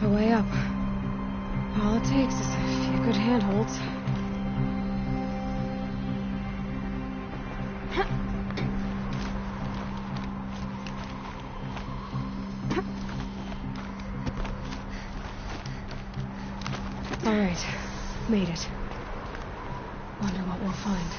A way up. All it takes is a few good handholds. All right, made it. Wonder what we'll find.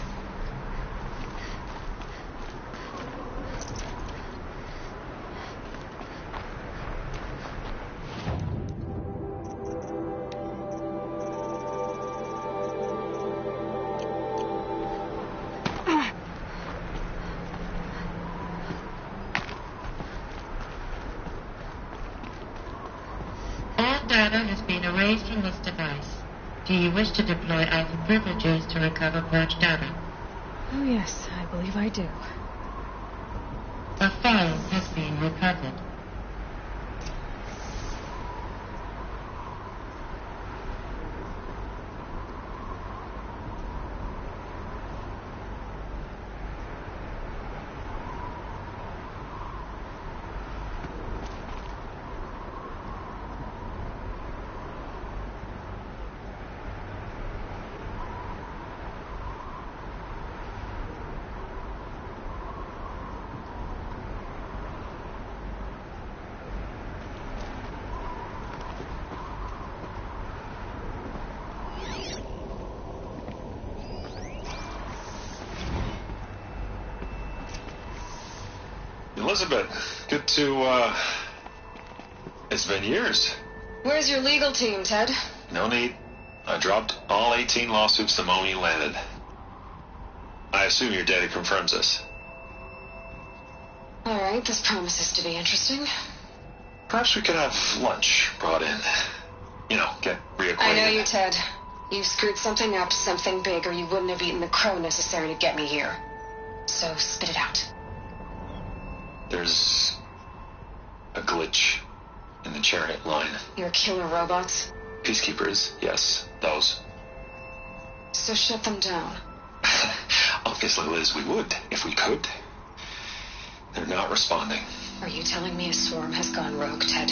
Data has been erased from this device. Do you wish to deploy alpha privileges to recover purged data? Oh yes, I believe I do. A file has been recovered. Elizabeth, good to, it's been years. Where's your legal team, Ted? No need. I dropped all 18 lawsuits the moment you landed. I assume your data confirms this. All right, this promises to be interesting. Perhaps we could have lunch brought in. You know, get reacquainted. I know you, Ted. You screwed something up, something big, or you wouldn't have eaten the crow necessary to get me here. So spit it out. There's a glitch in the chariot line. Your killer robots? Peacekeepers, yes, those. So shut them down. Obviously, Liz, we would, if we could. They're not responding. Are you telling me a swarm has gone rogue, Ted?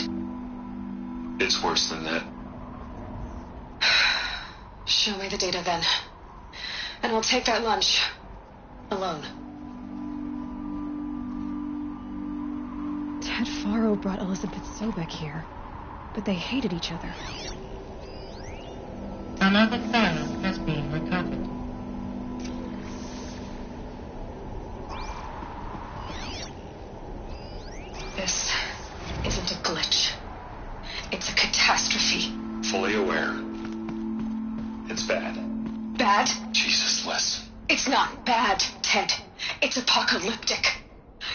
It's worse than that. Show me the data then. And I'll take that lunch. Alone. Ted Faro brought Elizabeth Sobek here, but they hated each other. Another file has been recovered. This isn't a glitch. It's a catastrophe. Fully aware. It's bad. Bad? Jesus, Liz. It's not bad, Ted. It's apocalyptic.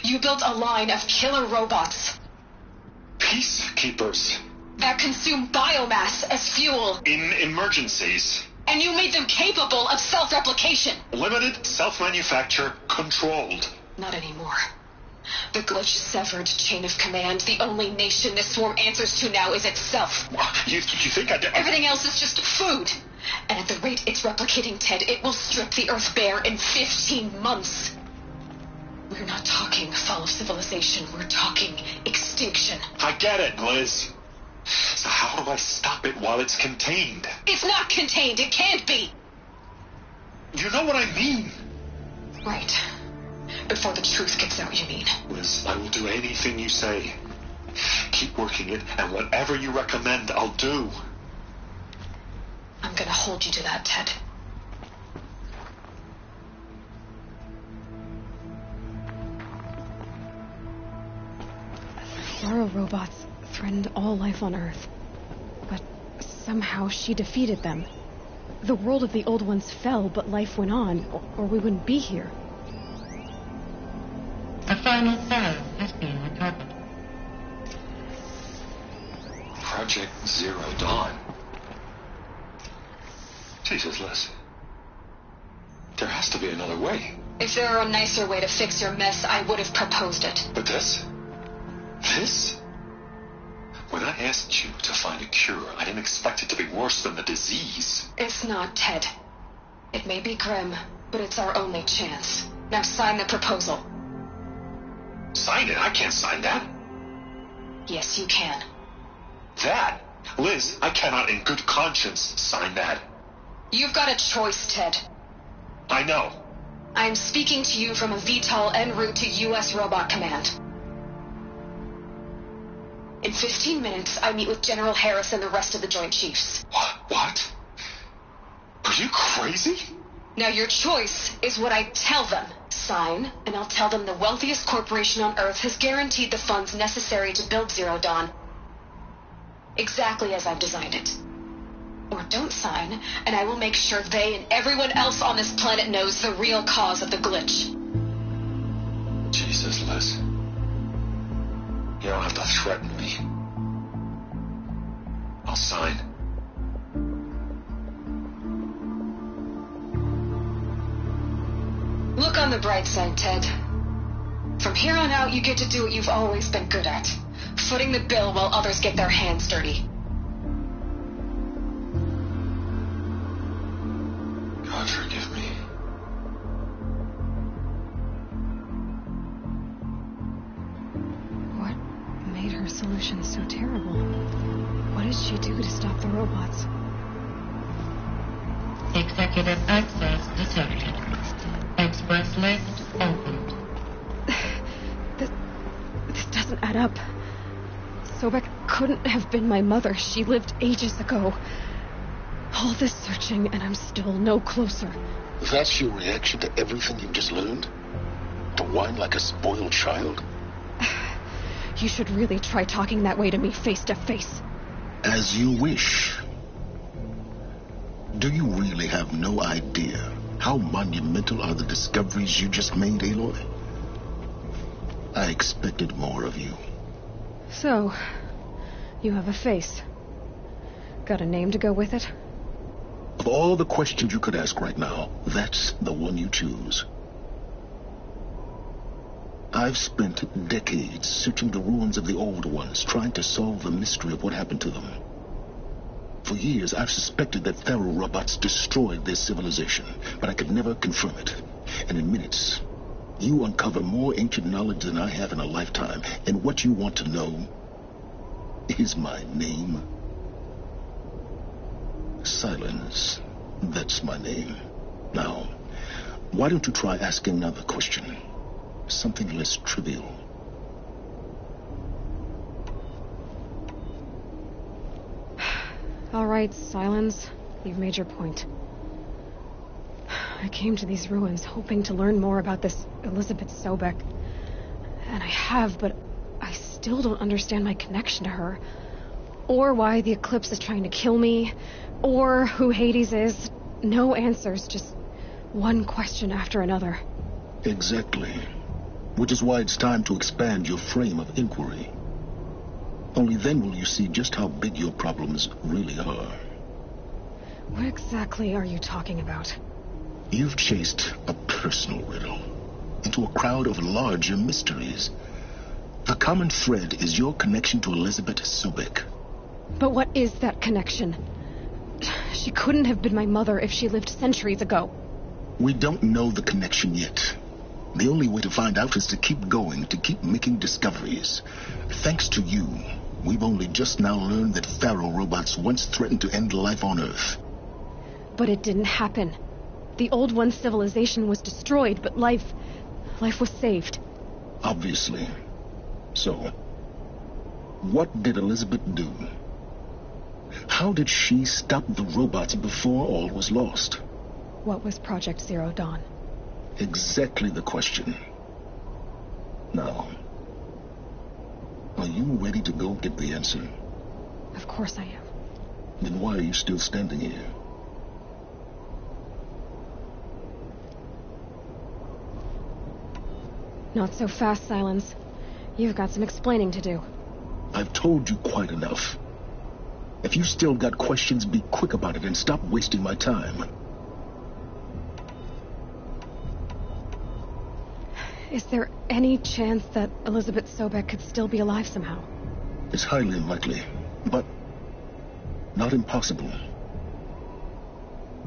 You built a line of killer robots. Peacekeepers. That consume biomass as fuel. In emergencies. And you made them capable of self-replication. Limited, self-manufacture, controlled. Not anymore. The glitch severed chain of command. The only nation this swarm answers to now is itself. You think I did? Everything else is just food. And at the rate it's replicating, Ted, it will strip the Earth bare in 15 months. We're not talking fall of civilization. We're talking extinction. I get it, Liz. So how do I stop it while it's contained? It's not contained. It can't be. You know what I mean. Right. Before the truth gets out, you mean? Liz, I will do anything you say. Keep working it, and whatever you recommend, I'll do. I'm gonna hold you to that, Ted. Faro robots threatened all life on Earth. But somehow she defeated them. The world of the old ones fell, but life went on, or we wouldn't be here. A final file has been recovered. Project Zero Dawn. Jesus, Liz. There has to be another way. If there were a nicer way to fix your mess, I would have proposed it. But this? This? When I asked you to find a cure, I didn't expect it to be worse than the disease. It's not, Ted. It may be grim, but it's our only chance. Now sign the proposal. Sign it? I can't sign that. Yes, you can. That? Liz, I cannot in good conscience sign that. You've got a choice, Ted. I know. I'm speaking to you from a VTOL en route to U.S. Robot Command. In 15 minutes, I meet with General Harris and the rest of the Joint Chiefs. What? Are you crazy? Now your choice is what I tell them. Sign, and I'll tell them the wealthiest corporation on Earth has guaranteed the funds necessary to build Zero Dawn. Exactly as I've designed it. Or don't sign, and I will make sure they and everyone else on this planet knows the real cause of the glitch. Jesus, Liz. You don't have to threaten me. I'll sign. Look on the bright side, Ted. From here on out, you get to do what you've always been good at. Footing the bill while others get their hands dirty. God forgive me. What made her solution so terrible? What did she do to stop the robots? Executive access detected. Express lift opened. This doesn't add up. Sobek couldn't have been my mother. She lived ages ago. All this searching, and I'm still no closer. That's your reaction to everything you've just learned? To whine like a spoiled child? You should really try talking that way to me face to face. As you wish. Do you really have no idea how monumental are the discoveries you just made, Aloy? I expected more of you. So, you have a face. Got a name to go with it? Of all the questions you could ask right now, that's the one you choose. I've spent decades searching the ruins of the old ones, trying to solve the mystery of what happened to them. For years, I've suspected that Pharaoh robots destroyed their civilization, but I could never confirm it. And in minutes, you uncover more ancient knowledge than I have in a lifetime. And what you want to know is my name. Silence. That's my name. Now, why don't you try asking another question? Something less trivial. All right, Silence. You've made your point. I came to these ruins hoping to learn more about this Elizabeth Sobek. And I have, but I still don't understand my connection to her. Or why the Eclipse is trying to kill me. Or who Hades is. No answers, just one question after another. Exactly. Which is why it's time to expand your frame of inquiry. Only then will you see just how big your problems really are. What exactly are you talking about? You've chased a personal riddle into a crowd of larger mysteries. The common thread is your connection to Elizabeth Sobek. But what is that connection? She couldn't have been my mother if she lived centuries ago. We don't know the connection yet. The only way to find out is to keep going, to keep making discoveries. Thanks to you, we've only just now learned that Pharaoh robots once threatened to end life on Earth. But it didn't happen. The Old One's civilization was destroyed, but life was saved. Obviously. So, what did Elizabeth do? How did she stop the robots before all was lost? What was Project Zero Dawn? Exactly the question. Now, are you ready to go get the answer? Of course I am. Then why are you still standing here? Not so fast, Silence. You've got some explaining to do. I've told you quite enough. If you still got questions, be quick about it and stop wasting my time. Is there any chance that Elizabeth Sobek could still be alive somehow? It's highly unlikely, but not impossible.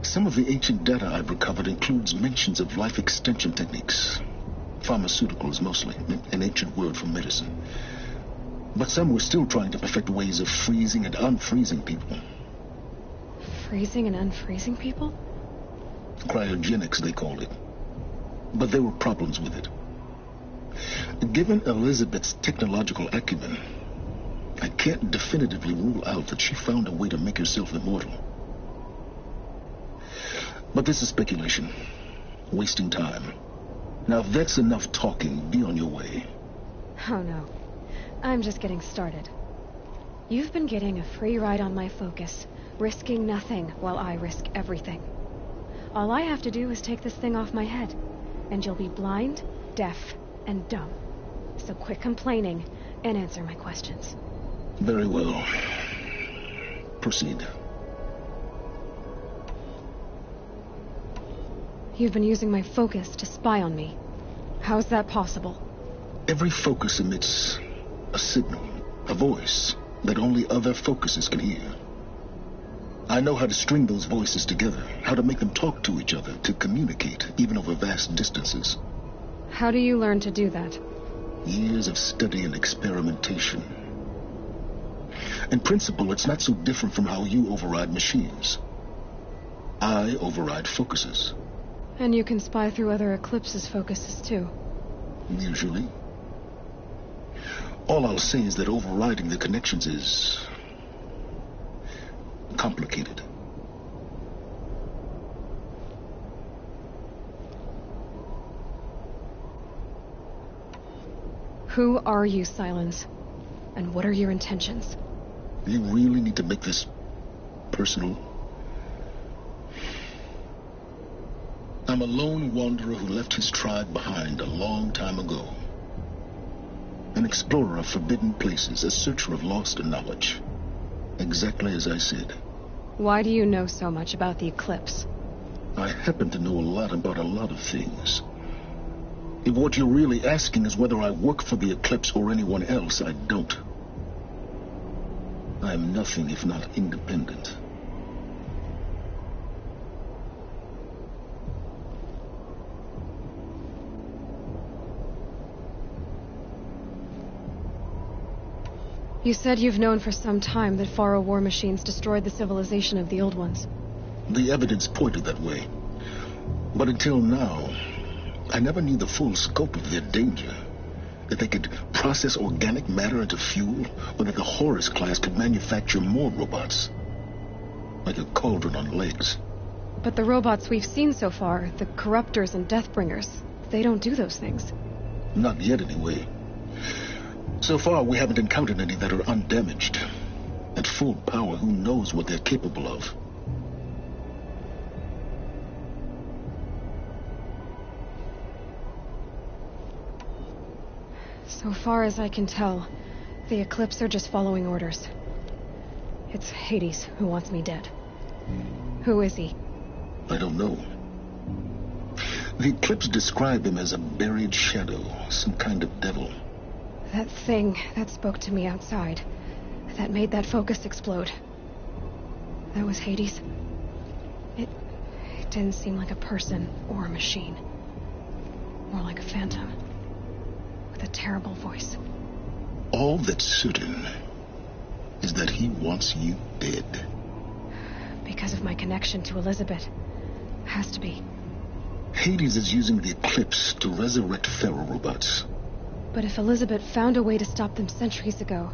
Some of the ancient data I've recovered includes mentions of life extension techniques. Pharmaceuticals, mostly, an ancient word for medicine. But some were still trying to perfect ways of freezing and unfreezing people. Freezing and unfreezing people? Cryogenics, they called it. But there were problems with it. Given Elizabeth's technological acumen, I can't definitively rule out that she found a way to make herself immortal. But this is speculation. Wasting time. Now, if that's enough talking, be on your way. Oh no. I'm just getting started. You've been getting a free ride on my focus, risking nothing while I risk everything. All I have to do is take this thing off my head, and you'll be blind, deaf, and dumb. So quit complaining and answer my questions. Very well. Proceed. You've been using my focus to spy on me. How's that possible? Every focus emits a signal, a voice that only other focuses can hear. I know how to string those voices together, how to make them talk to each other, to communicate, even over vast distances. How do you learn to do that? Years of study and experimentation. In principle, it's not so different from how you override machines. I override focuses. And you can spy through other Eclipse's focuses, too. Usually. All I'll say is that overriding the connections is complicated. Who are you, Silence? And what are your intentions? You really need to make this personal? I'm a lone wanderer who left his tribe behind a long time ago. An explorer of forbidden places, a searcher of lost knowledge. Exactly as I said. Why do you know so much about the eclipse? I happen to know a lot about a lot of things. If what you're really asking is whether I work for the eclipse or anyone else, I don't. I am nothing if not independent. You said you've known for some time that Faro war machines destroyed the civilization of the Old Ones. The evidence pointed that way. But until now, I never knew the full scope of their danger. That they could process organic matter into fuel, or that the Horus class could manufacture more robots. Like a cauldron on legs. But the robots we've seen so far, the Corruptors and Deathbringers, they don't do those things. Not yet, anyway. So far, we haven't encountered any that are undamaged. At full power, who knows what they're capable of? So far as I can tell, the Eclipse are just following orders. It's Hades who wants me dead. Who is he? I don't know. The Eclipse described him as a buried shadow, some kind of devil. That thing that spoke to me outside, that made that focus explode. That was Hades. It didn't seem like a person or a machine. More like a phantom. With a terrible voice. All that's certain is that he wants you dead. Because of my connection to Elizabeth. Has to be. Hades is using the Eclipse to resurrect Pharaoh robots. But if Elizabeth found a way to stop them centuries ago,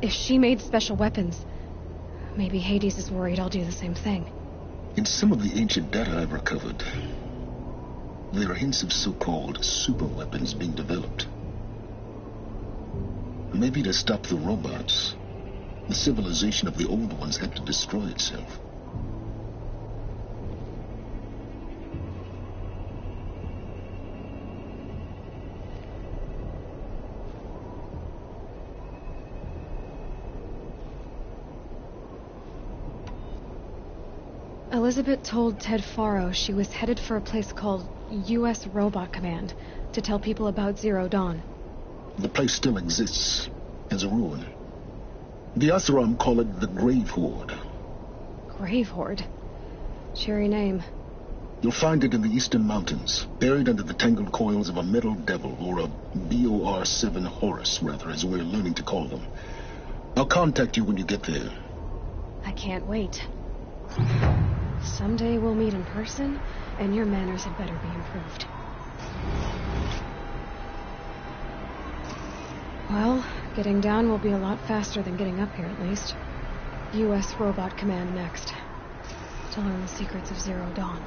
if she made special weapons, maybe Hades is worried I'll do the same thing. In some of the ancient data I've recovered, there are hints of so-called super weapons being developed. Maybe to stop the robots, the civilization of the old ones had to destroy itself. Elizabeth told Ted Faro she was headed for a place called U.S. Robot Command to tell people about Zero Dawn. The place still exists, as a ruin. The Asaram call it the Grave Horde. Grave Horde? Cheery name. You'll find it in the eastern mountains, buried under the tangled coils of a metal devil, or a BOR-7 Horus, rather, as we're learning to call them. I'll contact you when you get there. I can't wait. Someday we'll meet in person, and your manners had better be improved. Well, getting down will be a lot faster than getting up here, at least. U.S. Robot Command next. To learn the secrets of Zero Dawn.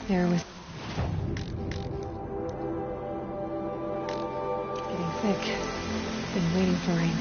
air was getting thick. Been waiting for rain.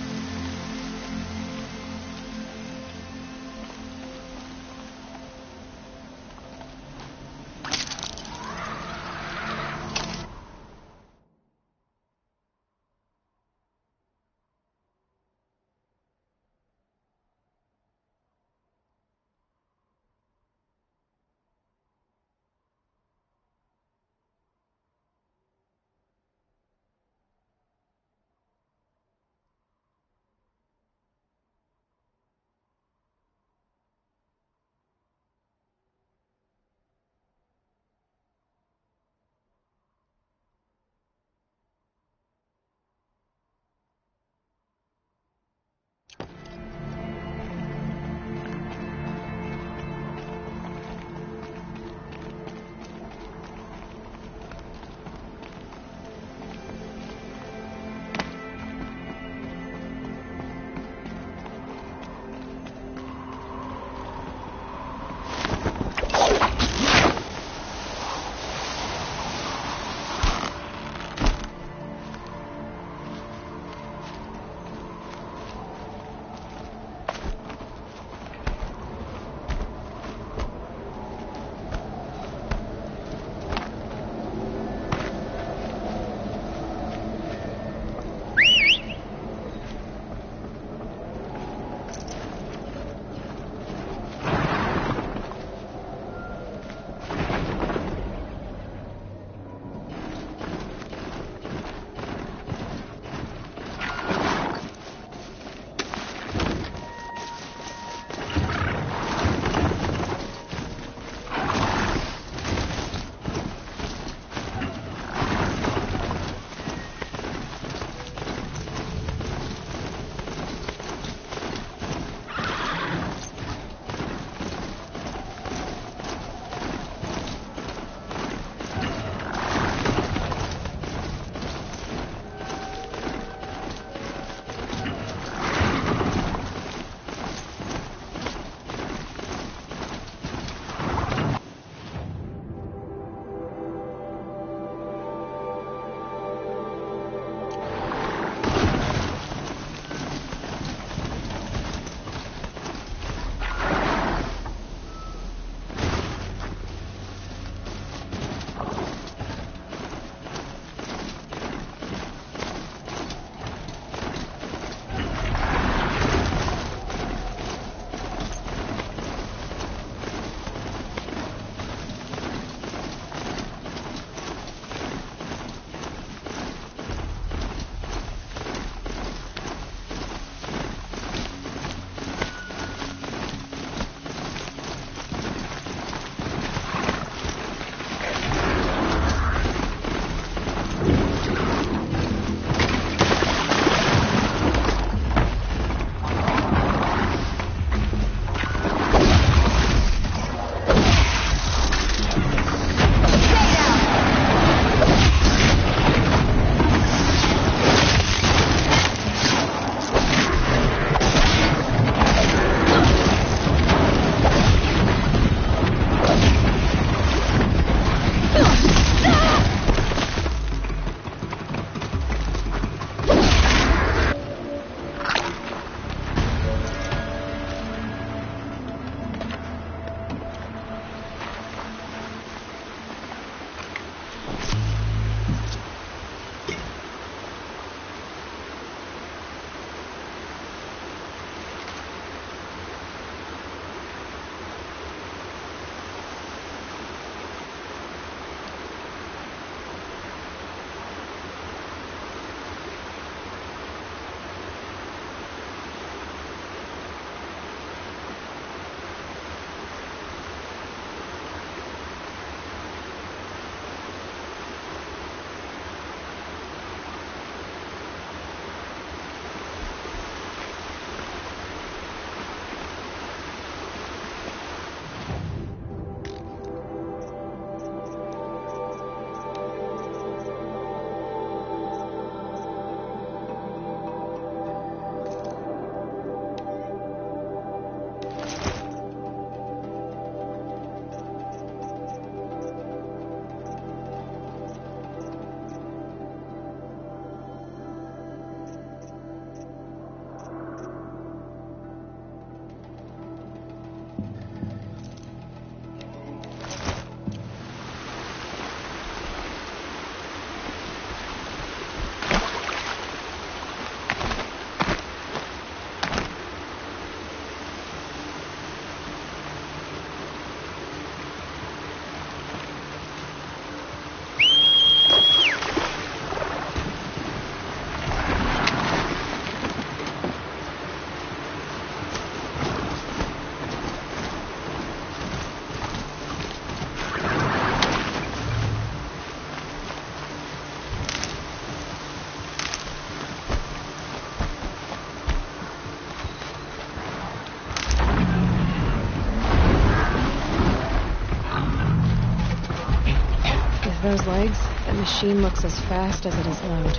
those legs, that machine looks as fast as it is loud.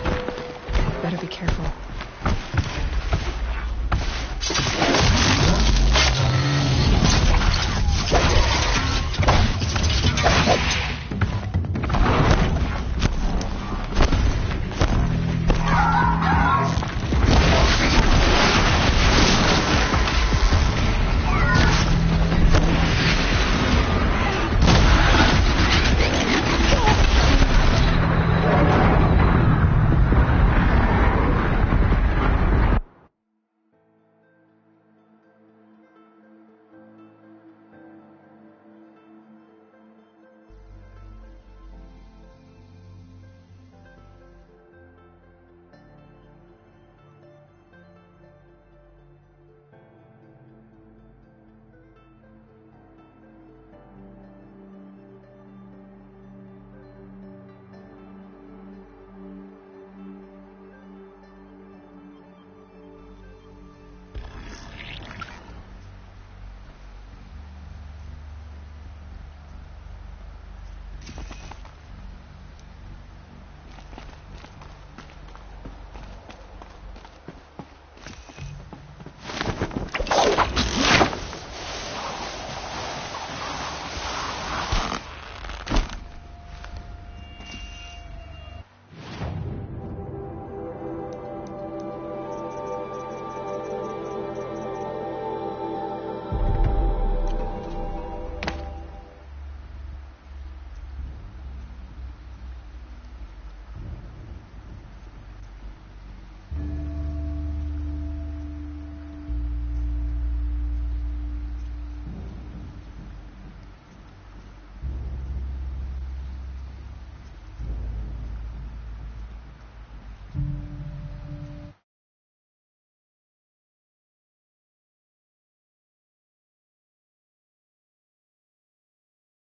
Better be careful.